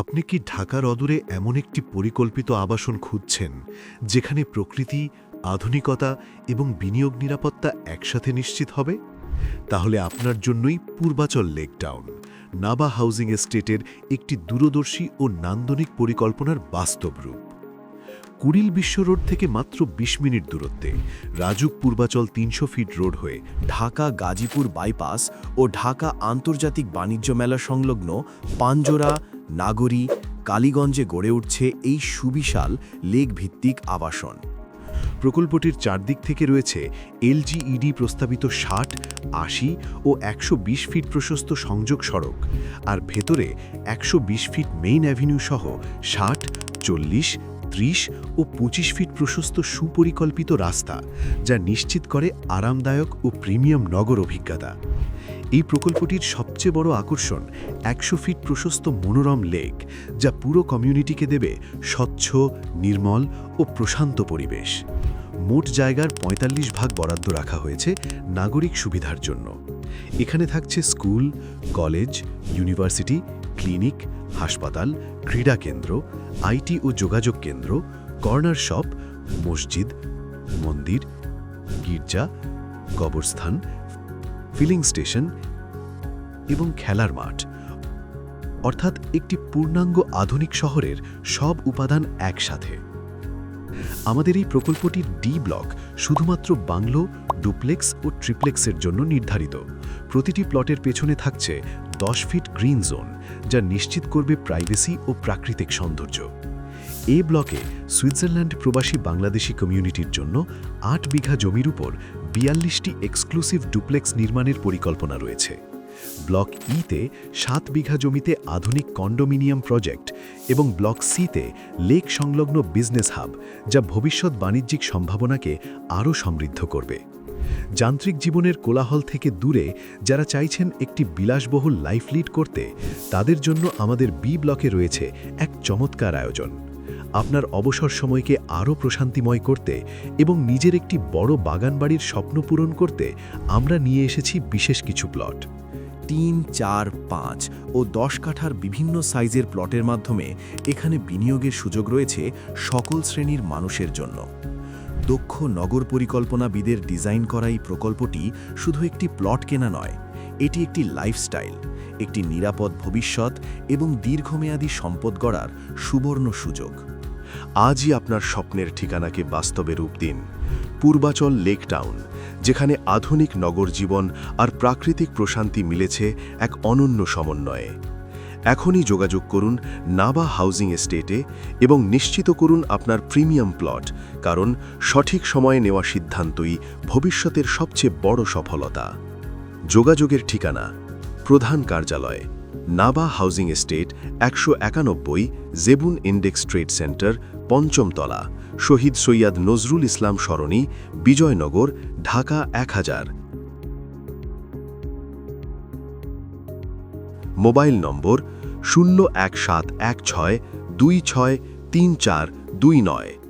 আপনি কি ঢাকার অদূরে এমন একটি পরিকল্পিত আবাসন খুঁজছেন যেখানে প্রকৃতি, আধুনিকতা এবং বিনিয়োগ নিরাপত্তা একসাথে নিশ্চিত হবে? তাহলে আপনার জন্যই পূর্বাচল লেক টাউন, নাবা হাউজিং এস্টেটের একটি দূরদর্শী ও নান্দনিক পরিকল্পনার বাস্তব রূপ। কুড়িল বিশ্ব রোড থেকে মাত্র ২০ মিনিট দূরত্বে রাজুক পূর্বাচল ৩০০ ফিট রোড হয়ে ঢাকা গাজীপুর বাইপাস ও ঢাকা আন্তর্জাতিক বাণিজ্য মেলা সংলগ্ন পাঞ্জোরা, নাগরী, কালীগঞ্জে গড়ে উঠছে এই সুবিশাল লেক ভিত্তিক আবাসন। প্রকল্পটির চারদিক থেকে রয়েছে এলজিইডি প্রস্তাবিত ৬০, ৮০ ও ১২০ ফিট প্রশস্ত সংযোগ সড়ক, আর ভেতরে ১২০ ফিট মেইন অ্যাভিনিউ সহ ৬০, ৪০, ৩০ ও ২৫ ফিট প্রশস্ত সুপরিকল্পিত রাস্তা, যা নিশ্চিত করে আরামদায়ক ও প্রিমিয়াম নগর অভিজ্ঞতা। এই প্রকল্পটির সবচেয়ে বড় আকর্ষণ ১০০ ফিট প্রশস্ত মনোরম লেক, যা পুরো কমিউনিটিকে দেবে স্বচ্ছ, নির্মল ও প্রশান্ত পরিবেশ। মোট জায়গার ৪৫% বরাদ্দ রাখা হয়েছে নাগরিক সুবিধার জন্য। এখানে থাকছে স্কুল, কলেজ, ইউনিভার্সিটি, ক্লিনিক, হাসপাতাল, ক্রীড়া কেন্দ্র, আইটি ও যোগাযোগ কেন্দ্র, কর্নার শপ, মসজিদ, মন্দির, গির্জা, কবরস্থান, ফিলিং স্টেশন এবং খেলার মাঠ, অর্থাৎ একটি পূর্ণাঙ্গ আধুনিক শহরের সব উপাদান একসাথে। আমাদের এই প্রকল্পটির ডি ব্লক শুধুমাত্র বাংলো, ডুপ্লেক্স ও ট্রিপ্লেক্সের জন্য নির্ধারিত। প্রতিটি প্লটের পেছনে থাকছে ১০ ফিট গ্রিন জোন, যা নিশ্চিত করবে প্রাইভেসি ও প্রাকৃতিক সৌন্দর্য। এ ব্লকে সুইজারল্যান্ড প্রবাসী বাংলাদেশি কমিউনিটির জন্য ৮ বিঘা জমির উপর ৪২টি এক্সক্লুসিভ ডুপ্লেক্স নির্মাণের পরিকল্পনা রয়েছে। ব্লক ইতে ৭ বিঘা জমিতে আধুনিক কন্ডোমিনিয়াম প্রজেক্ট এবং ব্লক সিতে লেক সংলগ্ন বিজনেস হাব, যা ভবিষ্যৎ বাণিজ্যিক সম্ভাবনাকে আরও সমৃদ্ধ করবে। যান্ত্রিক জীবনের কোলাহল থেকে দূরে যারা চাইছেন একটি বিলাসবহুল লাইফ লিড করতে, তাদের জন্য আমাদের বি ব্লকে রয়েছে এক চমৎকার আয়োজন। আপনার অবসর সময়কে আরও প্রশান্তিময় করতে এবং নিজের একটি বড় বাগানবাড়ির স্বপ্ন পূরণ করতে আমরা নিয়ে এসেছি বিশেষ কিছু প্লট। ৩, ৪, ৫ ও ১০ কাঠার বিভিন্ন সাইজের প্লটের মাধ্যমে এখানে বিনিয়োগের সুযোগ রয়েছে সকল শ্রেণীর মানুষের জন্য। দক্ষ নগর পরিকল্পনাবিদের ডিজাইন করা এই প্রকল্পটি শুধু একটি প্লট কেনা নয়, এটি একটি লাইফস্টাইল, একটি নিরাপদ ভবিষ্যৎ এবং দীর্ঘমেয়াদী সম্পদ গড়ার সুবর্ণ সুযোগ। আজই আপনার স্বপ্নের ঠিকানাকে বাস্তবে রূপ দিন। পূর্বাচল লেক টাউন, যেখানে আধুনিক নগর জীবন আর প্রাকৃতিক প্রশান্তি মিলেছে এক অনন্য সমন্বয়ে। এখনই যোগাযোগ করুন নাবা হাউজিং এস্টেটে এবং নিশ্চিত করুন আপনার প্রিমিয়াম প্লট, কারণ সঠিক সময়ে নেওয়া সিদ্ধান্তই ভবিষ্যতের সবচেয়ে বড় সফলতা। যোগাযোগের ঠিকানা: প্রধান কার্যালয়, Naba housing estate, ১৯১, Zebun index trade centre, ৫ম তলা, শহীদ সৈয়দ নজরুল ইসলাম সরণি, বিজয়নগর, ঢাকা ১০০০। Mobile number ০১৭১৬২৬৩৪২৯।